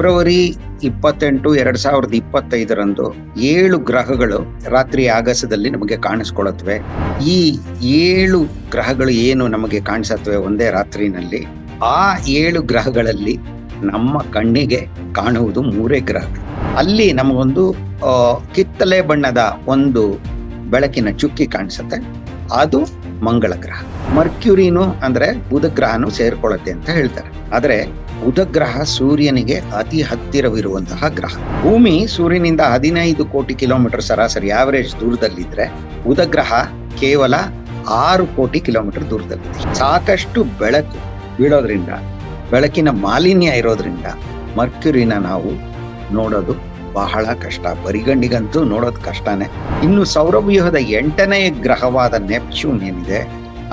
February 28, 2025 7 ಗ್ರಹಗಳು ರಾತ್ರಿ ಆಗಸದಲ್ಲಿ ನಮಗೆ ಕಾಣಿಸ್ಕೊಳ್ಳುತ್ತವೆ. ಈ 7 ಗ್ರಹಗಳು ಏನು ನಮಗೆ ಕಾಣಿಸುತ್ತವೆ ಒಂದೇ ರಾತ್ರಿನಲ್ಲಿ, ಆ 7 ಗ್ರಹಗಳಲ್ಲಿ ನಮ್ಮ ಕಣ್ಣಿಗೆ ಕಾಣುವುದು 3 ಗ್ರಹಗಳು. ಅಲ್ಲಿ ನಮಗೊಂದು ಕಿತ್ತಲೆ ಬಣ್ಣದ ಒಂದು ಬೆಳಕಿನ ಚುಕ್ಕಿ ಕಾಣಿಸುತ್ತೆ, ಅದು ಮಂಗಳ ಗ್ರಹ. ಮರ್ಕ್ಯುರಿನು ಅಂದ್ರೆ ಬುಧ ಗ್ರಹನು ಸೇರ್ಕೊಳ್ಳುತ್ತೆ ಅಂತ ಹೇಳ್ತಾರೆ. ಆದ್ರೆ ಬುಧ ಗ್ರಹ ಸೂರ್ಯನಿಗೆ ಅತಿ ಹತ್ತಿರವಿರುವಂತಹ ಗ್ರಹ. ಭೂಮಿ ಸೂರ್ಯನಿಂದ 15 ಕೋಟಿ ಕಿಲೋಮೀಟರ್ ಸರಾಸರಿ ಆವರೇಜ್ ದೂರದಲ್ಲಿದ್ರೆ, ಬುಧ ಗ್ರಹ ಕೇವಲ 6 ಕೋಟಿ ಕಿಲೋಮೀಟರ್ ದೂರದಲ್ಲಿದೆ. ಸಾಕಷ್ಟು ಬೆಳಕು ಬೀಳೋದ್ರಿಂದ, ಬೆಳಕಿನ ಮಾಲಿನ್ಯ ಇರೋದ್ರಿಂದ ಮರ್ಕ್ಯುರಿನ ನಾವು ನೋಡೋದು ಬಹಳ ಕಷ್ಟ. ಬರಿಗಣ್ಣಿಗಂತೂ ನೋಡೋದು ಕಷ್ಟನೇ. ಇನ್ನು ಸೌರವ್ಯೂಹದ 8ನೇ ಗ್ರಹವಾದ ನೆಪ್ಚೂನ್ ಏನಿದೆ,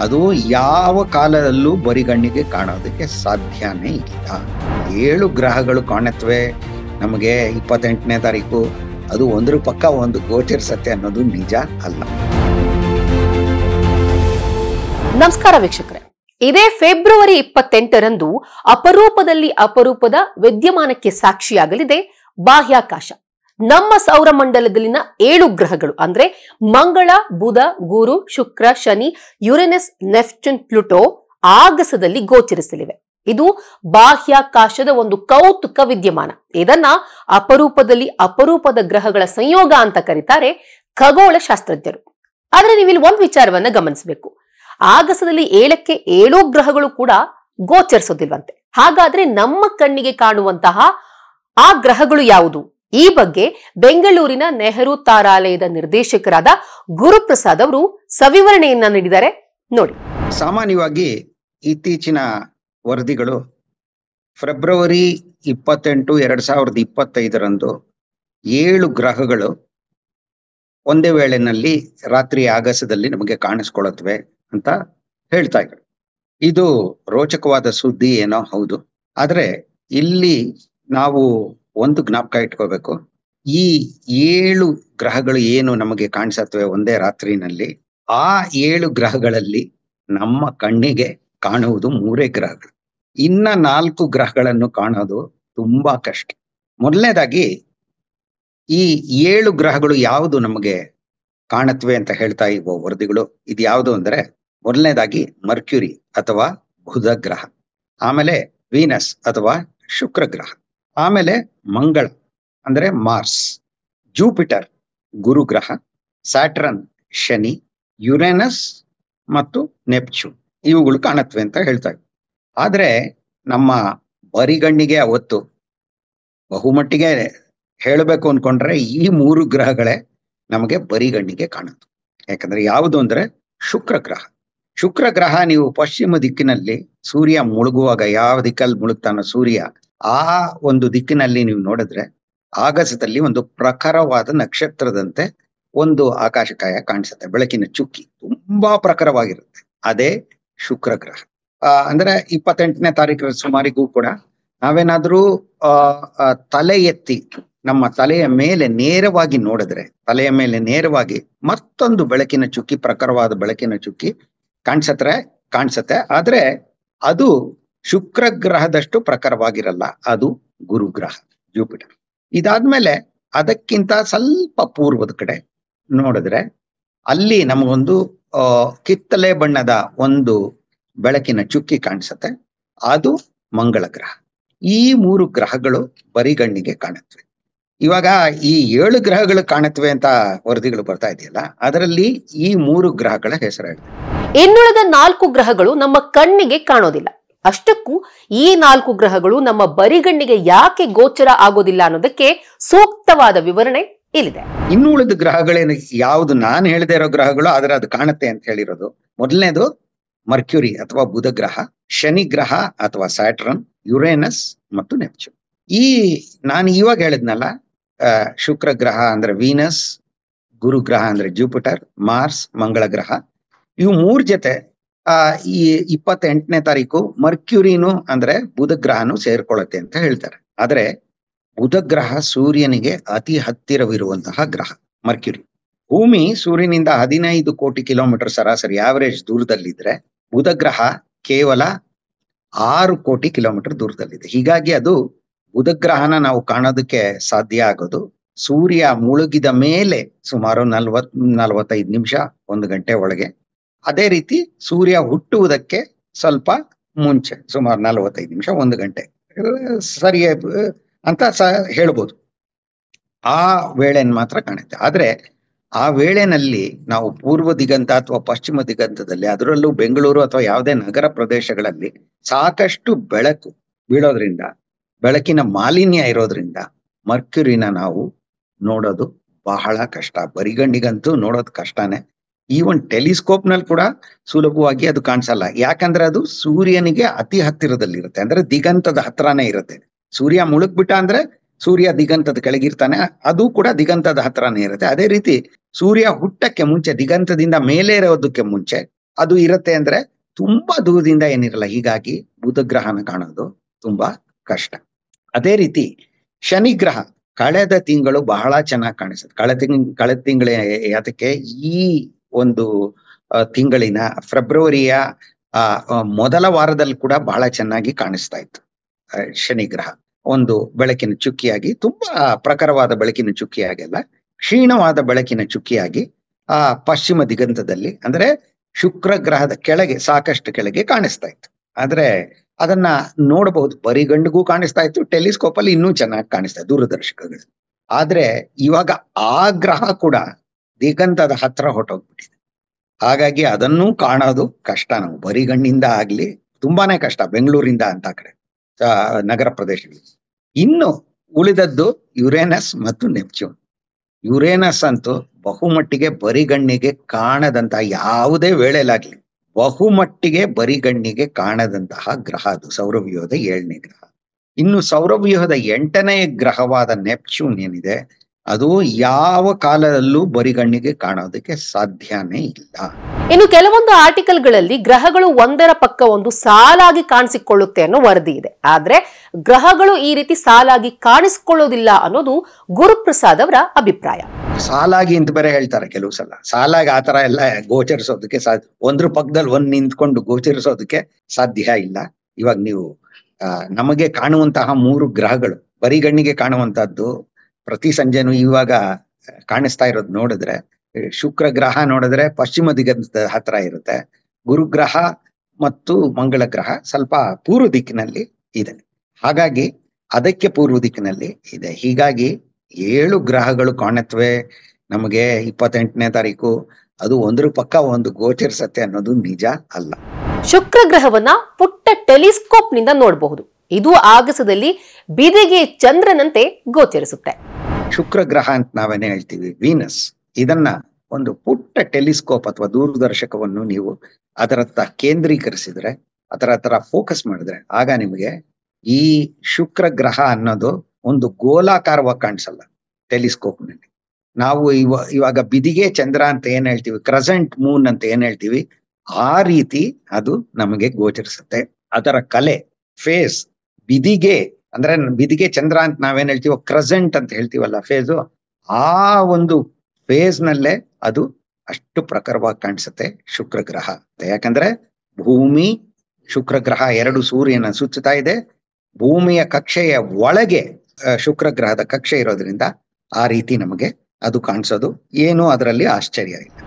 ಅದು ಯಾವ ಕಾಲದಲ್ಲೂ ಬರಿಗಣ್ಣಿಗೆ ಕಾಣೋದಕ್ಕೆ ಸಾಧ್ಯನೇ ಇಲ್ಲ. 7 ಗ್ರಹಗಳು ಕಾಣುತ್ತವೆ ನಮಗೆ 28ನೇ ತಾರೀಕು. ಅದು ಒಂದ್ರ ಪಕ್ಕ ಒಂದು ಗೋಚರಿಸತ್ತೆ ಅನ್ನೋದು ನಿಜ ಅಲ್ಲ. ನಮಸ್ಕಾರ ವೀಕ್ಷಕರೇ, ಇದೇ ಫೆಬ್ರವರಿ 28ರಂದು ಅಪರೂಪದ ವಿದ್ಯಮಾನಕ್ಕೆ ಸಾಕ್ಷಿಯಾಗಲಿದೆ ಬಾಹ್ಯಾಕಾಶ. ನಮ್ಮ ಸೌರಮಂಡಲದಲ್ಲಿನ 7 ಗ್ರಹಗಳು ಅಂದ್ರೆ ಮಂಗಳ, ಬುಧ, ಗುರು, ಶುಕ್ರ, ಶನಿ, ಯುರೇನಸ್, ನೆಪ್ಚೂನ್, ಪ್ಲೂಟೋ ಆಗಸದಲ್ಲಿ ಗೋಚರಿಸಲಿವೆ. ಇದು ಬಾಹ್ಯಾಕಾಶದ ಒಂದು ಕೌತುಕ ವಿದ್ಯಮಾನ. ಇದನ್ನ ಅಪರೂಪದ ಗ್ರಹಗಳ ಸಂಯೋಗ ಅಂತ ಕರೀತಾರೆ ಖಗೋಳ ಶಾಸ್ತ್ರಜ್ಞರು. ಆದ್ರೆ ನೀವಿಲ್ಲಿ ಒಂದು ವಿಚಾರವನ್ನ ಗಮನಿಸಬೇಕು. ಆಗಸದಲ್ಲಿ 7ಕ್ಕೆ 7 ಗ್ರಹಗಳು ಕೂಡ ಗೋಚರಿಸೋದಿಲ್ವಂತೆ. ಹಾಗಾದ್ರೆ ನಮ್ಮ ಕಣ್ಣಿಗೆ ಕಾಣುವಂತಹ ಆ ಗ್ರಹಗಳು ಯಾವುದು? ಈ ಬಗ್ಗೆ ಬೆಂಗಳೂರಿನ ನೆಹರು ತಾರಾಲಯದ ನಿರ್ದೇಶಕರಾದ ಗುರುಪ್ರಸಾದ್ ಅವರು ಸವಿವರಣೆಯನ್ನ ನೀಡಿದ್ದಾರೆ, ನೋಡಿ. ಸಾಮಾನ್ಯವಾಗಿ ಇತ್ತೀಚಿನ ವರದಿಗಳು ಫೆಬ್ರವರಿ 28, 2025 7 ಗ್ರಹಗಳು ಒಂದೇ ವೇಳೆನಲ್ಲಿ ರಾತ್ರಿ ಆಗಸದಲ್ಲಿ ನಮಗೆ ಕಾಣಿಸ್ಕೊಳ್ಳುತ್ತವೆ ಅಂತ ಹೇಳ್ತಾ ಇದ್ರು. ಇದು ರೋಚಕವಾದ ಸುದ್ದಿ ಏನೋ ಹೌದು. ಆದ್ರೆ ಇಲ್ಲಿ ನಾವು ಒಂದು ಜ್ಞಾಪಕ ಇಟ್ಕೋಬೇಕು. ಈ 7 ಗ್ರಹಗಳು ಏನು ನಮಗೆ ಕಾಣಿಸುತ್ತವೆ ಒಂದೇ ರಾತ್ರಿನಲ್ಲಿ, ಆ 7 ಗ್ರಹಗಳಲ್ಲಿ ನಮ್ಮ ಕಣ್ಣಿಗೆ ಕಾಣುವುದು 3 ಗ್ರಹಗಳು. ಇನ್ನ 4 ಗ್ರಹಗಳನ್ನು ಕಾಣೋದು ತುಂಬಾ ಕಷ್ಟ. ಮೊದಲನೇದಾಗಿ ಈ 7 ಗ್ರಹಗಳು ಯಾವುದು ನಮಗೆ ಕಾಣುತ್ತವೆ ಅಂತ ಹೇಳ್ತಾ ಇರುವ ವರದಿಗಳು, ಇದು ಯಾವುದು ಅಂದ್ರೆ, ಮೊದಲನೇದಾಗಿ ಮರ್ಕ್ಯುರಿ ಅಥವಾ ಬುಧ ಗ್ರಹ, ಆಮೇಲೆ ವೀನಸ್ ಅಥವಾ ಶುಕ್ರ ಗ್ರಹ, ಆಮೇಲೆ ಮಂಗಳ ಅಂದ್ರೆ ಮಾರ್ಸ್, ಜೂಪಿಟರ್ ಗುರು ಗ್ರಹ, ಸ್ಯಾಟರ್ನ್ ಶನಿ, ಯುರೇನಸ್ ಮತ್ತು ನೆಪ್ಚೂನ್ ಇವುಗಳು ಕಾಣುತ್ತವೆ ಅಂತ ಹೇಳ್ತಾರೆ. ಆದ್ರೆ ನಮ್ಮ ಬರಿಗಣ್ಣಿಗೆ ಅವತ್ತು ಬಹುಮಟ್ಟಿಗೆ ಹೇಳಬೇಕು ಅನ್ಕೊಂಡ್ರೆ ಈ 3 ಗ್ರಹಗಳೇ ನಮಗೆ ಬರಿಗಣ್ಣಿಗೆ ಕಾಣುತ್ತೆ. ಯಾಕಂದ್ರೆ ಯಾವುದು ಅಂದ್ರೆ ಶುಕ್ರ ಗ್ರಹ. ಶುಕ್ರ ಗ್ರಹ ನೀವು ಪಶ್ಚಿಮ ದಿಕ್ಕಿನಲ್ಲಿ ಸೂರ್ಯ ಮುಳುಗುವಾಗ ಯಾವ ದಿಕ್ಕಲ್ಲಿ ಮುಳುಗ್ತಾನೋ ಸೂರ್ಯ, ಆ ಒಂದು ದಿಕ್ಕಿನಲ್ಲಿ ನೀವು ನೋಡಿದ್ರೆ ಆಗಸದಲ್ಲಿ ಒಂದು ಪ್ರಖರವಾದ ನಕ್ಷತ್ರದಂತೆ ಒಂದು ಆಕಾಶಕಾಯ ಕಾಣಿಸುತ್ತೆ, ಬೆಳಕಿನ ಚುಕ್ಕಿ ತುಂಬಾ ಪ್ರಖರವಾಗಿರುತ್ತೆ. ಅದೇ ಶುಕ್ರ ಗ್ರಹ. ಅಂದ್ರೆ 28ನೇ ತಾರೀಕು ಸುಮಾರಿಗೂ ಕೂಡ ನಾವೇನಾದ್ರೂ ತಲೆ ಎತ್ತಿ ನಮ್ಮ ತಲೆಯ ಮೇಲೆ ನೇರವಾಗಿ ನೋಡಿದ್ರೆ, ತಲೆಯ ಮೇಲೆ ನೇರವಾಗಿ ಮತ್ತೊಂದು ಬೆಳಕಿನ ಚುಕ್ಕಿ, ಪ್ರಖರವಾದ ಬೆಳಕಿನ ಚುಕ್ಕಿ ಕಾಣಿಸತ್ತೆ. ಆದ್ರೆ ಅದು ಶುಕ್ರ ಗ್ರಹದಷ್ಟು ಪ್ರಖರವಾಗಿರಲ್ಲ, ಅದು ಗುರು ಗ್ರಹ ಜೂಪಿಟರ್. ಇದಾದ್ಮೇಲೆ ಅದಕ್ಕಿಂತ ಸ್ವಲ್ಪ ಪೂರ್ವದ ಕಡೆ ನೋಡಿದ್ರೆ ಅಲ್ಲಿ ನಮಗೊಂದು ಕಿತ್ತಲೆ ಬಣ್ಣದ ಒಂದು ಬೆಳಕಿನ ಚುಕ್ಕಿ ಕಾಣಿಸತ್ತೆ, ಅದು ಮಂಗಳ ಗ್ರಹ. ಈ 3 ಗ್ರಹಗಳು ಬರಿಗಣ್ಣಿಗೆ ಕಾಣುತ್ತವೆ. ಇವಾಗ ಈ 7 ಗ್ರಹಗಳು ಕಾಣುತ್ತವೆ ಅಂತ ವರದಿಗಳು ಬರ್ತಾ ಇದೆಯಲ್ಲ, ಅದರಲ್ಲಿ ಈ 3 ಗ್ರಹಗಳ ಹೆಸರು ಹೇಳಿದೆ. ಇನ್ನುಳಿದ 4 ಗ್ರಹಗಳು ನಮ್ಮ ಕಣ್ಣಿಗೆ ಕಾಣೋದಿಲ್ಲ. ಅಷ್ಟಕ್ಕೂ ಈ 4 ಗ್ರಹಗಳು ನಮ್ಮ ಬರಿಗಣ್ಣಿಗೆ ಯಾಕೆ ಗೋಚರ ಆಗೋದಿಲ್ಲ ಅನ್ನೋದಕ್ಕೆ ಸೂಕ್ತವಾದ ವಿವರಣೆ ಇಲ್ಲಿದೆ. ಇನ್ನು ಉಳಿದ ಗ್ರಹಗಳೇನು ಯಾವುದು ನಾನು ಹೇಳದೇ ಇರೋ ಗ್ರಹಗಳು, ಆದ್ರೆ ಅದು ಕಾಣುತ್ತೆ ಅಂತ ಹೇಳಿರೋದು, ಮೊದಲನೇದು ಮರ್ಕ್ಯುರಿ ಅಥವಾ ಬುಧ ಗ್ರಹ, ಶನಿ ಗ್ರಹ ಅಥವಾ ಸ್ಯಾಟರ್ನ್, ಯುರೇನಸ್ ಮತ್ತು ನೆಪ್ಚೂನ್. ಈ ನಾನು ಇವಾಗ ಹೇಳಿದ್ನಲ್ಲ, ಶುಕ್ರ ಗ್ರಹ ಅಂದ್ರೆ ವೀನಸ್, ಗುರು ಗ್ರಹ ಅಂದ್ರೆ ಜೂಪಿಟರ್, ಮಾರ್ಸ್, ಮಂಗಳ ಗ್ರಹ, ಇವು 3 ಜೊತೆ ಈ 28ನೇ ತಾರೀಕು ಮರ್ಕ್ಯುರಿನು ಅಂದ್ರೆ ಬುಧ ಗ್ರಹನು ಸೇರ್ಕೊಳ್ಳುತ್ತೆ ಅಂತ ಹೇಳ್ತಾರೆ. ಆದ್ರೆ ಬುಧ ಗ್ರಹ ಸೂರ್ಯನಿಗೆ ಅತಿ ಹತ್ತಿರವಿರುವಂತಹ ಗ್ರಹ ಮರ್ಕ್ಯುರಿ. ಭೂಮಿ ಸೂರ್ಯನಿಂದ 15 ಕೋಟಿ ಕಿಲೋಮೀಟರ್ ಸರಾಸರಿ ಆವರೇಜ್ ದೂರದಲ್ಲಿದ್ರೆ, ಬುಧ ಗ್ರಹ ಕೇವಲ 6 ಕೋಟಿ ಕಿಲೋಮೀಟರ್ ದೂರದಲ್ಲಿದೆ. ಹೀಗಾಗಿ ಅದು ಬುಧಗ್ರಹನ ನಾವು ಕಾಣೋದಕ್ಕೆ ಸಾಧ್ಯ ಆಗೋದು ಸೂರ್ಯ ಮುಳುಗಿದ ಮೇಲೆ ಸುಮಾರು 45 ನಿಮಿಷ 1 ಗಂಟೆ ಒಳಗೆ. ಅದೇ ರೀತಿ ಸೂರ್ಯ ಹುಟ್ಟುವುದಕ್ಕೆ ಸ್ವಲ್ಪ ಮುಂಚೆ ಸುಮಾರು 45 ನಿಮಿಷ 1 ಗಂಟೆ ಸರಿ ಅಂತ ಹೇಳ್ಬೋದು. ಆ ವೇಳೆಯನ್ನು ಮಾತ್ರ ಕಾಣುತ್ತೆ. ಆದ್ರೆ ಆ ವೇಳೆನಲ್ಲಿ ನಾವು ಪೂರ್ವ ದಿಗಂತ ಅಥವಾ ಪಶ್ಚಿಮ ದಿಗಂತದಲ್ಲಿ, ಅದರಲ್ಲೂ ಬೆಂಗಳೂರು ಅಥವಾ ಯಾವುದೇ ನಗರ ಪ್ರದೇಶಗಳಲ್ಲಿ ಸಾಕಷ್ಟು ಬೆಳಕು ಬೀಳೋದ್ರಿಂದ, ಬೆಳಕಿನ ಮಾಲಿನ್ಯ ಇರೋದ್ರಿಂದ ಮರ್ಕ್ಯುರಿನ ನಾವು ನೋಡೋದು ಬಹಳ ಕಷ್ಟ. ಬರಿಗಣ್ಣಿಗಂತೂ ನೋಡೋದು ಕಷ್ಟನೇ. ಈವನ್ ಟೆಲಿಸ್ಕೋಪ್ ನಲ್ಲಿ ಕೂಡ ಸುಲಭವಾಗಿ ಅದು ಕಾಣಿಸಲ್ಲ. ಯಾಕಂದ್ರೆ ಅದು ಸೂರ್ಯನಿಗೆ ಅತಿ ಹತ್ತಿರದಲ್ಲಿರುತ್ತೆ, ಅಂದ್ರೆ ದಿಗಂತದ ಹತ್ರನೇ ಇರುತ್ತೆ. ಸೂರ್ಯ ಮುಳುಗ್ಬಿಟ್ಟ ಅಂದ್ರೆ ಸೂರ್ಯ ದಿಗಂತದ ಕೆಳಗಿರ್ತಾನೆ, ಅದು ಕೂಡ ದಿಗಂತದ ಹತ್ರನೇ ಇರುತ್ತೆ. ಅದೇ ರೀತಿ ಸೂರ್ಯ ಹುಟ್ಟಕ್ಕೆ ಮುಂಚೆ, ದಿಗಂತದಿಂದ ಮೇಲೆ ಇರೋದಕ್ಕೆ ಮುಂಚೆ ಅದು ಇರುತ್ತೆ, ಅಂದ್ರೆ ತುಂಬಾ ದೂರದಿಂದ ಏನಿರಲ್ಲ. ಹೀಗಾಗಿ ಬುಧಗ್ರಹನ ಕಾಣೋದು ತುಂಬಾ ಕಷ್ಟ. ಅದೇ ರೀತಿ ಶನಿಗ್ರಹ ಕಳೆದ ತಿಂಗಳು ಬಹಳ ಚೆನ್ನಾಗಿ ಕಾಣಿಸುತ್ತೆ. ಕಳೆದ ತಿಂಗಳ ಯಾತಕ್ಕೆ ಈ ಒಂದು ತಿಂಗಳಿನ ಫೆಬ್ರವರಿಯ ಮೊದಲ ವಾರದಲ್ಲಿ ಕೂಡ ಬಹಳ ಚೆನ್ನಾಗಿ ಕಾಣಿಸ್ತಾ ಇತ್ತು. ಶನಿಗ್ರಹ ಒಂದು ಬೆಳಕಿನ ಚುಕ್ಕಿಯಾಗಿ, ತುಂಬಾ ಪ್ರಖರವಾದ ಬೆಳಕಿನ ಚುಕ್ಕಿಯಾಗಿಲ್ಲ, ಕ್ಷೀಣವಾದ ಬೆಳಕಿನ ಚುಕ್ಕಿಯಾಗಿ ಪಶ್ಚಿಮ ದಿಗಂತದಲ್ಲಿ, ಅಂದ್ರೆ ಶುಕ್ರ ಗ್ರಹದ ಕೆಳಗೆ, ಸಾಕಷ್ಟು ಕೆಳಗೆ ಕಾಣಿಸ್ತಾ ಇತ್ತು. ಆದ್ರೆ ಅದನ್ನ ನೋಡಬಹುದು, ಬರಿಗಣ್ಣಿಗೂ ಕಾಣಿಸ್ತಾ ಇತ್ತು, ಟೆಲಿಸ್ಕೋಪ್ ಅಲ್ಲಿ ಇನ್ನೂ ಚೆನ್ನಾಗಿ ಕಾಣಿಸ್ತಾ ಇತ್ತು, ದೂರದರ್ಶಕಗಳು. ಆದ್ರೆ ಇವಾಗ ಆ ಗ್ರಹ ಕೂಡ ದಿಗಂತದ ಹತ್ರ ಹೊಟ್ಟೋಗ್ಬಿಟ್ಟಿದೆ. ಹಾಗಾಗಿ ಅದನ್ನೂ ಕಾಣೋದು ಕಷ್ಟ. ನಾವು ಬರಿಗಣ್ಣಿಂದ ಆಗ್ಲಿ ತುಂಬಾನೇ ಕಷ್ಟ, ಬೆಂಗಳೂರಿಂದ ಅಂತ ಕಡೆ ನಗರ ಪ್ರದೇಶಗಳಲ್ಲಿ. ಇನ್ನು ಉಳಿದದ್ದು ಯುರೇನಸ್ ಮತ್ತು ನೆಪ್ಚೂನ್. ಯುರೇನಸ್ ಅಂತೂ ಬಹುಮಟ್ಟಿಗೆ ಬರಿಗಣ್ಣಿಗೆ ಕಾಣದಂತಹ, ಯಾವುದೇ ವೇಳೆಲಾಗ್ಲಿ ಬಹುಮಟ್ಟಿಗೆ ಬರಿಗಣ್ಣಿಗೆ ಕಾಣದಂತಹ ಗ್ರಹ ಅದು, ಸೌರವ್ಯೂಹದ 7ನೇ ಗ್ರಹ. ಇನ್ನು ಸೌರವ್ಯೂಹದ 8ನೇ ಗ್ರಹವಾದ ನೆಪ್ಚೂನ್ ಏನಿದೆ, ಅದು ಯಾವ ಕಾಲದಲ್ಲೂ ಬರಿಗಣ್ಣಿಗೆ ಕಾಣೋದಕ್ಕೆ ಸಾಧ್ಯನೇ ಇಲ್ಲ. ಇನ್ನು ಕೆಲವೊಂದು ಆರ್ಟಿಕಲ್ಗಳಲ್ಲಿ ಗ್ರಹಗಳು ಒಂದರ ಪಕ್ಕ ಒಂದು ಸಾಲಾಗಿ ಕಾಣಿಸಿಕೊಳ್ಳುತ್ತೆ ಅನ್ನೋ ವರದಿ ಇದೆ. ಆದ್ರೆ ಗ್ರಹಗಳು ಈ ರೀತಿ ಸಾಲಾಗಿ ಕಾಣಿಸಿಕೊಳ್ಳೋದಿಲ್ಲ ಅನ್ನೋದು ಗುರುಪ್ರಸಾದ್ ಅವರ ಅಭಿಪ್ರಾಯ. ಸಾಲಾಗಿ ಅಂತ ಬೇರೆ ಹೇಳ್ತಾರೆ ಕೆಲವು ಸಲ. ಸಾಲಾಗಿ ಆತರ ಎಲ್ಲ ಗೋಚರಿಸೋದಕ್ಕೆ ಒಂದ್ರ ಪಕ್ಕದಲ್ಲಿ ಒಂದ್ ನಿಂತ್ಕೊಂಡು ಗೋಚರಿಸೋದಕ್ಕೆ ಸಾಧ್ಯ ಇಲ್ಲ. ಇವಾಗ ನೀವು ನಮಗೆ ಕಾಣುವಂತಹ 3 ಗ್ರಹಗಳು, ಬರಿಗಣ್ಣಿಗೆ ಕಾಣುವಂತಹದ್ದು ಪ್ರತಿ ಸಂಜೆನೂ ಇವಾಗ ಕಾಣಿಸ್ತಾ ಇರೋದು ನೋಡಿದ್ರೆ, ಶುಕ್ರ ಗ್ರಹ ನೋಡಿದ್ರೆ ಪಶ್ಚಿಮ ದಿಗಂತದ ಹತ್ರ ಇರುತ್ತೆ, ಗುರುಗ್ರಹ ಮತ್ತು ಮಂಗಳ ಗ್ರಹ ಸ್ವಲ್ಪ ಪೂರ್ವ ದಿಕ್ಕಿನಲ್ಲಿ ಇದೆ, ಹಾಗಾಗಿ ಅದಕ್ಕೆ ಪೂರ್ವ ದಿಕ್ಕಿನಲ್ಲಿ ಇದೆ. ಹೀಗಾಗಿ 7 ಗ್ರಹಗಳು ಕಾಣತ್ವೆ ನಮಗೆ 28ನೇ ತಾರೀಕು. ಅದು ಒಂದ್ರ ಪಕ್ಕ ಒಂದು ಗೋಚರಿಸತ್ತೆ ಅನ್ನೋದು ನಿಜ ಅಲ್ಲ. ಶುಕ್ರ ಗ್ರಹವನ್ನ ಪುಟ್ಟ ಟೆಲಿಸ್ಕೋಪ್ ನಿಂದ ನೋಡಬಹುದು. ಇದು ಆಗಸದಲ್ಲಿ ಬಿದಿಗೆ ಚಂದ್ರನಂತೆ ಗೋಚರಿಸುತ್ತೆ. ಶುಕ್ರ ಗ್ರಹ ಅಂತ ನಾವೇನೇ ಹೇಳ್ತೀವಿ, ವೀನಸ್, ಇದನ್ನ ಒಂದು ಪುಟ್ಟ ಟೆಲಿಸ್ಕೋಪ್ ಅಥವಾ ದೂರದರ್ಶಕವನ್ನು ನೀವು ಅದರತ್ತ ಕೇಂದ್ರೀಕರಿಸಿದ್ರೆ, ಅದರ ಹತ್ರ ಫೋಕಸ್ ಮಾಡಿದ್ರೆ, ಆಗ ನಿಮಗೆ ಈ ಶುಕ್ರ ಗ್ರಹ ಅನ್ನೋದು ಒಂದು ಗೋಲಾಕಾರವಾಗಿ ಕಾಣಿಸಲ್ಲ ಟೆಲಿಸ್ಕೋಪ್ ನಲ್ಲಿ. ನಾವು ಇವಾಗ ಬಿದಿಗೆ ಚಂದ್ರ ಅಂತ ಏನ್ ಹೇಳ್ತೀವಿ, ಕ್ರೆಸೆಂಟ್ ಮೂನ್ ಅಂತ ಏನ್ ಹೇಳ್ತೀವಿ, ಆ ರೀತಿ ಅದು ನಮಗೆ ಗೋಚರಿಸುತ್ತೆ. ಅದರ ಕಲೆ, ಫೇಸ್, ಬಿದಿಗೆ ಅಂದ್ರೆ ಬಿದಿಗೆ ಚಂದ್ರ ಅಂತ ನಾವೇನ್ ಹೇಳ್ತೀವೋ, ಕ್ರೆಸೆಂಟ್ ಅಂತ ಹೇಳ್ತೀವಲ್ಲ ಫೇಸು, ಆ ಒಂದು ಫೇಸ್ ನಲ್ಲೇ ಅದು ಅಷ್ಟು ಪ್ರಖರವಾಗಿ ಕಾಣಿಸುತ್ತೆ ಶುಕ್ರ ಗ್ರಹ. ಯಾಕಂದ್ರೆ ಭೂಮಿ, ಶುಕ್ರ ಗ್ರಹ 2 ಸೂರ್ಯನ ಸುತ್ತುತ್ತಾ ಇದೆ. ಭೂಮಿಯ ಕಕ್ಷೆಯ ಒಳಗೆ ಶುಕ್ರ ಗ್ರಹದ ಕಕ್ಷೆ ಇರೋದ್ರಿಂದ ಆ ರೀತಿ ನಮಗೆ ಅದು ಕಾಣಿಸೋದು ಏನು ಅದರಲ್ಲಿ ಆಶ್ಚರ್ಯ ಇಲ್ಲ.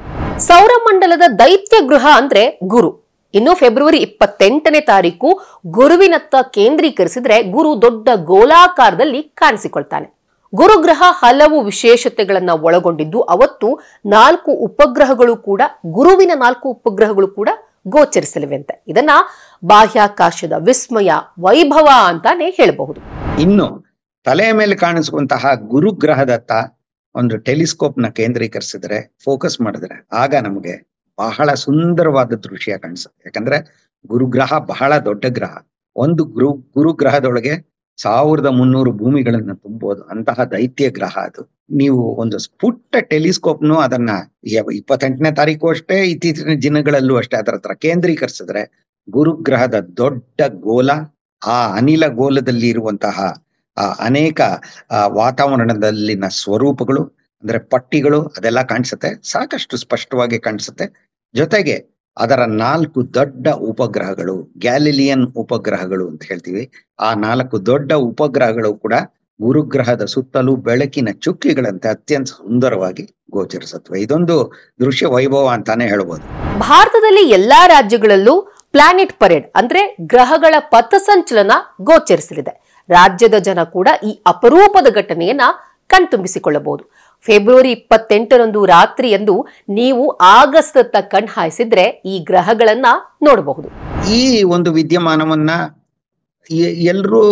ಸೌರಮಂಡಲದ ದೈತ್ಯ ಗೃಹ ಅಂದ್ರೆ ಗುರು. ಇನ್ನು ಫೆಬ್ರವರಿ 28ನೇ ತಾರೀಕು ಗುರುವಿನತ್ತ ಕೇಂದ್ರೀಕರಿಸಿದ್ರೆ ಗುರು ದೊಡ್ಡ ಗೋಲಾಕಾರದಲ್ಲಿ ಕಾಣಿಸಿಕೊಳ್ತಾನೆ. ಗುರುಗ್ರಹ ಹಲವು ವಿಶೇಷತೆಗಳನ್ನ ಒಳಗೊಂಡಿದ್ದು, ಅವತ್ತು 4 ಉಪಗ್ರಹಗಳು ಕೂಡ, ಗುರುವಿನ 4 ಉಪಗ್ರಹಗಳು ಕೂಡ ಗೋಚರಿಸಲಿವೆಂತೆ. ಇದನ್ನ ಬಾಹ್ಯಾಕಾಶದ ವಿಸ್ಮಯ, ವೈಭವ ಅಂತಾನೆ ಹೇಳಬಹುದು. ಇನ್ನು ತಲೆಯ ಮೇಲೆ ಕಾಣಿಸುವಂತಹ ಗುರುಗ್ರಹದತ್ತ ಒಂದು ಟೆಲಿಸ್ಕೋಪ್ ನ ಕೇಂದ್ರೀಕರಿಸಿದ್ರೆ, ಫೋಕಸ್ ಮಾಡಿದ್ರೆ, ಆಗ ನಮಗೆ ಬಹಳ ಸುಂದರವಾದ ದೃಶ್ಯ ಕಾಣಿಸುತ್ತೆ. ಯಾಕಂದ್ರೆ ಗುರುಗ್ರಹ ಬಹಳ ದೊಡ್ಡ ಗ್ರಹ. ಒಂದು ಗುರುಗ್ರಹದೊಳಗೆ 1300 ಭೂಮಿಗಳನ್ನ ತುಂಬಬಹುದು, ಅಂತಹ ದೈತ್ಯ ಗ್ರಹ ಅದು. ನೀವು ಒಂದು ಪುಟ್ಟ ಟೆಲಿಸ್ಕೋಪ್ನು ಅದನ್ನ 28ನೇ ತಾರೀಕು ಅಷ್ಟೇ, ಇತ್ತೀಚಿನ ದಿನಗಳಲ್ಲೂ ಅಷ್ಟೇ ಅದರ ಹತ್ರ ಕೇಂದ್ರೀಕರಿಸಿದ್ರೆ, ಗುರುಗ್ರಹದ ದೊಡ್ಡ ಗೋಲ, ಆ ಅನಿಲ ಗೋಲದಲ್ಲಿ ಇರುವಂತಹ ಅನೇಕ ವಾತಾವರಣದಲ್ಲಿನ ಸ್ವರೂಪಗಳು, ಅಂದ್ರೆ ಪಟ್ಟಿಗಳು, ಅದೆಲ್ಲ ಕಾಣಿಸುತ್ತೆ, ಸಾಕಷ್ಟು ಸ್ಪಷ್ಟವಾಗಿ ಕಾಣಿಸುತ್ತೆ. ಜೊತೆಗೆ ಅದರ 4 ದೊಡ್ಡ ಉಪಗ್ರಹಗಳು, ಗ್ಯಾಲಿಲಿಯನ್ ಉಪಗ್ರಹಗಳು ಅಂತ ಹೇಳ್ತೀವಿ, ಆ 4 ದೊಡ್ಡ ಉಪಗ್ರಹಗಳು ಕೂಡ ಗುರುಗ್ರಹದ ಸುತ್ತಲೂ ಬೆಳಕಿನ ಚುಕ್ಕಿಗಳಂತೆ ಅತ್ಯಂತ ಸುಂದರವಾಗಿ ಗೋಚರಿಸುತ್ತವೆ. ಇದೊಂದು ದೃಶ್ಯ ವೈಭವ ಅಂತಾನೆ ಹೇಳ್ಬೋದು. ಭಾರತದಲ್ಲಿ ಎಲ್ಲಾ ರಾಜ್ಯಗಳಲ್ಲೂ ಪ್ಲಾನೆಟ್ ಪರೇಡ್ ಅಂದ್ರೆ ಗ್ರಹಗಳ ಪಥಸಂಚಲನ ಗೋಚರಿಸಲಿದೆ. ರಾಜ್ಯದ ಜನ ಕೂಡ ಈ ಅಪರೂಪದ ಘಟನೆಯನ್ನ ಕಣ್ತುಂಬಿಸಿಕೊಳ್ಳಬಹುದು. ಫೆಬ್ರವರಿ 28ರಂದು ರಾತ್ರಿಯಂದು ನೀವು ಆಗಸದತ್ತ ಕಣ್ ಹಾಯಿಸಿದ್ರೆ ಈ ಗ್ರಹಗಳನ್ನ ನೋಡಬಹುದು. ಈ ಒಂದು ವಿದ್ಯಮಾನವನ್ನ ಎಲ್ಲರೂ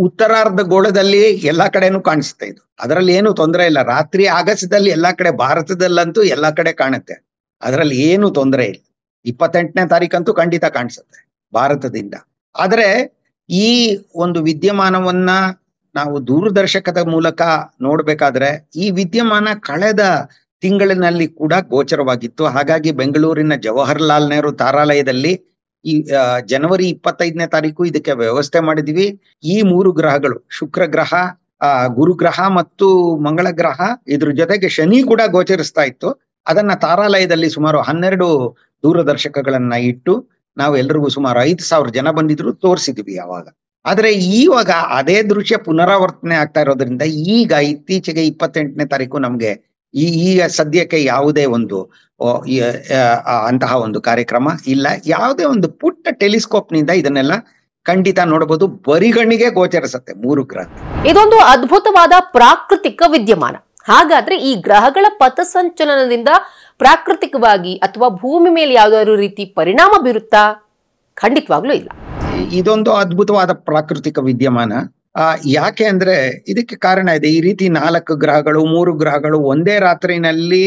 ಉತ್ತರಾರ್ಧಗೋಳದಲ್ಲಿ ಎಲ್ಲಾ ಕಡೆನೂ ಕಾಣಿಸ್ತಾ ಇದ್ದು, ಅದರಲ್ಲಿ ಏನು ತೊಂದರೆ ಇಲ್ಲ. ರಾತ್ರಿ ಆಗಸದಲ್ಲಿ ಎಲ್ಲಾ ಕಡೆ, ಭಾರತದಲ್ಲಂತೂ ಎಲ್ಲಾ ಕಡೆ ಕಾಣುತ್ತೆ, ಅದರಲ್ಲಿ ಏನು ತೊಂದರೆ ಇಲ್ಲ. 28ನೇ ತಾರೀಕಂತೂ ಖಂಡಿತ ಕಾಣಿಸುತ್ತೆ ಭಾರತದಿಂದ. ಆದ್ರೆ ಈ ಒಂದು ವಿದ್ಯಮಾನವನ್ನ ನಾವು ದೂರದರ್ಶಕದ ಮೂಲಕ ನೋಡ್ಬೇಕಾದ್ರೆ ಈ ವಿದ್ಯಮಾನ ಕಳೆದ ತಿಂಗಳಿನಲ್ಲಿ ಕೂಡ ಗೋಚರವಾಗಿತ್ತು. ಹಾಗಾಗಿ ಬೆಂಗಳೂರಿನ ಜವಾಹರ್ಲಾಲ್ ನೆಹರು ತಾರಾಲಯದಲ್ಲಿ ಈ ಜನವರಿ 25ನೇ ತಾರೀಕು ಇದಕ್ಕೆ ವ್ಯವಸ್ಥೆ ಮಾಡಿದ್ವಿ. ಈ 3 ಗ್ರಹಗಳು, ಶುಕ್ರ ಗ್ರಹ, ಗುರುಗ್ರಹ ಮತ್ತು ಮಂಗಳ ಗ್ರಹ, ಇದ್ರ ಜೊತೆಗೆ ಶನಿ ಕೂಡ ಗೋಚರಿಸ್ತಾ ಇತ್ತು. ಅದನ್ನ ತಾರಾಲಯದಲ್ಲಿ ಸುಮಾರು 12 ದೂರದರ್ಶಕಗಳನ್ನ ಇಟ್ಟು ನಾವು ಎಲ್ರಿಗೂ ಸುಮಾರು 5,000 ಜನ ಬಂದಿದ್ರು, ತೋರಿಸಿದ್ವಿ ಅವಾಗ. ಆದ್ರೆ ಇವಾಗ ಅದೇ ದೃಶ್ಯ ಪುನರಾವರ್ತನೆ ಆಗ್ತಾ ಇರೋದ್ರಿಂದ ಈಗ ಇತ್ತೀಚೆಗೆ 28ನೇ ತಾರೀಕು ನಮ್ಗೆ ಈಗ ಸದ್ಯಕ್ಕೆ ಯಾವುದೇ ಒಂದು ಅಂತಹ ಒಂದು ಕಾರ್ಯಕ್ರಮ ಇಲ್ಲ. ಯಾವುದೇ ಒಂದು ಪುಟ್ಟ ಟೆಲಿಸ್ಕೋಪ್ ನಿಂದ ಇದನ್ನೆಲ್ಲ ಖಂಡಿತ ನೋಡಬಹುದು. ಬರಿಗಣ್ಣಿಗೆ ಗೋಚರಿಸುತ್ತೆ 3 ಗ್ರಹ. ಇದೊಂದು ಅದ್ಭುತವಾದ ಪ್ರಾಕೃತಿಕ ವಿದ್ಯಮಾನ. ಹಾಗಾದ್ರೆ ಈ ಗ್ರಹಗಳ ಪಥಸಂಚಲನದಿಂದ ಪ್ರಾಕೃತಿಕವಾಗಿ ಅಥವಾ ಭೂಮಿ ಮೇಲೆ ಯಾವ್ದಾದ್ರು ರೀತಿ ಪರಿಣಾಮ ಬೀರುತ್ತಾ? ಖಂಡಿತವಾಗ್ಲೂ ಇಲ್ಲ. ಇದೊಂದು ಅದ್ಭುತವಾದ ಪ್ರಾಕೃತಿಕ ವಿದ್ಯಮಾನ. ಯಾಕೆ ಅಂದ್ರೆ ಇದಕ್ಕೆ ಕಾರಣ ಇದೆ. ಈ ರೀತಿ 4 ಗ್ರಹಗಳು 3 ಗ್ರಹಗಳು ಒಂದೇ ರಾತ್ರಿನಲ್ಲಿ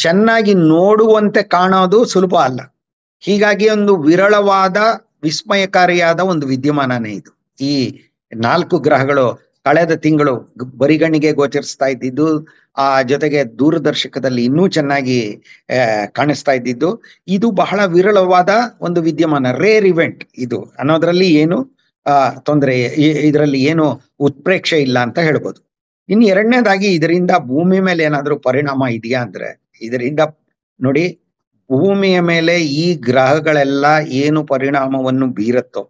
ಚೆನ್ನಾಗಿ ನೋಡುವಂತೆ ಕಾಣೋದು ಸುಲಭ ಅಲ್ಲ. ಹೀಗಾಗಿ ಒಂದು ವಿರಳವಾದ, ವಿಸ್ಮಯಕಾರಿಯಾದ ಒಂದು ವಿದ್ಯಮಾನನೇ ಇದು. ಈ 4 ಗ್ರಹಗಳು ಕಳೆದ ತಿಂಗಳು ಬರಿಗಣ್ಣಿಗೆ ಗೋಚರಿಸ್ತಾ ಇದ್ದಿದ್ದು, ಆ ಜೊತೆಗೆ ದೂರದರ್ಶಕದಲ್ಲಿ ಇನ್ನೂ ಚೆನ್ನಾಗಿ ಕಾಣಿಸ್ತಾ ಇದ್ದಿದ್ದು, ಇದು ಬಹಳ ವಿರಳವಾದ ಒಂದು ವಿದ್ಯಮಾನ, ರೇರ್ ಇವೆಂಟ್ ಇದು ಅನ್ನೋದ್ರಲ್ಲಿ ಏನು ತೊಂದರೆ, ಇದರಲ್ಲಿ ಏನು ಉತ್ಪ್ರೇಕ್ಷೆ ಇಲ್ಲ ಅಂತ ಹೇಳ್ಬೋದು. ಇನ್ನು ಎರಡನೇದಾಗಿ ಇದರಿಂದ ಭೂಮಿ ಮೇಲೆ ಏನಾದ್ರೂ ಪರಿಣಾಮ ಇದೆಯಾ ಅಂದ್ರೆ, ಇದರಿಂದ ನೋಡಿ, ಭೂಮಿಯ ಮೇಲೆ ಈ ಗ್ರಹಗಳೆಲ್ಲ ಏನು ಪರಿಣಾಮವನ್ನು ಬೀರುತ್ತೋ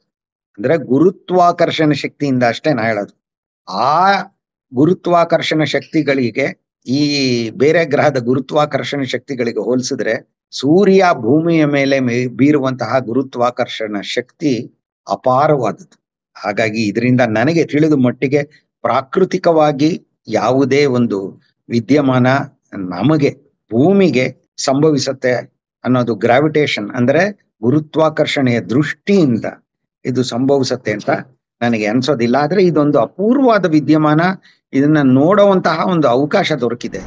ಅಂದ್ರೆ ಗುರುತ್ವಾಕರ್ಷಣ ಶಕ್ತಿಯಿಂದ ಅಷ್ಟೇ ನಾ ಹೇಳೋದು. ಆ ಗುರುತ್ವಾಕರ್ಷಣ ಶಕ್ತಿಗಳಿಗೆ, ಈ ಬೇರೆ ಗ್ರಹದ ಗುರುತ್ವಾಕರ್ಷಣ ಶಕ್ತಿಗಳಿಗೆ ಹೋಲಿಸಿದ್ರೆ ಸೂರ್ಯ ಭೂಮಿಯ ಮೇಲೆ ಬೀರುವಂತಹ ಗುರುತ್ವಾಕರ್ಷಣ ಶಕ್ತಿ ಅಪಾರವಾದದ್ದು. ಹಾಗಾಗಿ ಇದರಿಂದ ನನಗೆ ತಿಳಿದ ಮಟ್ಟಿಗೆ ಪ್ರಾಕೃತಿಕವಾಗಿ ಯಾವುದೇ ಒಂದು ವಿದ್ಯಮಾನ ನಮಗೆ ಭೂಮಿಗೆ ಸಂಭವಿಸುತ್ತೆ ಅನ್ನೋದು, ಗ್ರಾವಿಟೇಷನ್ ಅಂದ್ರೆ ಗುರುತ್ವಾಕರ್ಷಣೆಯ ದೃಷ್ಟಿಯಿಂದ ಇದು ಸಂಭವಿಸುತ್ತೆ ಅಂತ ನನಗೆ ಅನ್ಸೋದಿಲ್ಲ. ಆದ್ರೆ ಇದೊಂದು ಅಪೂರ್ವವಾದ ವಿದ್ಯಮಾನ, ಇದನ್ನ ನೋಡುವಂತಹ ಒಂದು ಅವಕಾಶ ದೊರಕಿದೆ.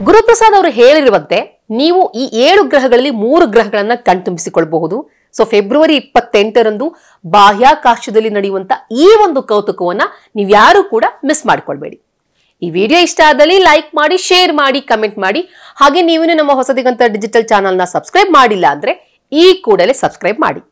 ಗುರುಪ್ರಸಾದ್ ಅವರು ಹೇಳಿರುವಂತೆ ನೀವು ಈ 7 ಗ್ರಹಗಳಲ್ಲಿ 3 ಗ್ರಹಗಳನ್ನ ಕಣ್ತುಂಬಿಸಿಕೊಳ್ಳಬಹುದು. ಸೊ ಫೆಬ್ರವರಿ 28ರಂದು ಬಾಹ್ಯಾಕಾಶದಲ್ಲಿ ನಡೆಯುವಂತ ಈ ಒಂದು ಕೌತುಕವನ್ನ ನೀವ್ಯಾರು ಕೂಡ ಮಿಸ್ ಮಾಡ್ಕೊಳ್ಬೇಡಿ. ಈ ವಿಡಿಯೋ ಇಷ್ಟ ಆದಲ್ಲಿ ಲೈಕ್ ಮಾಡಿ, ಶೇರ್ ಮಾಡಿ, ಕಮೆಂಟ್ ಮಾಡಿ. ಹಾಗೆ ನೀವೇನು ನಮ್ಮ ಹೊಸದಿಗಂತ ಡಿಜಿಟಲ್ ಚಾನೆಲ್ನ ಸಬ್ಸ್ಕ್ರೈಬ್ ಮಾಡಿಲ್ಲ ಅಂದ್ರೆ ಈ ಕೂಡಲೇ ಸಬ್ಸ್ಕ್ರೈಬ್ ಮಾಡಿ.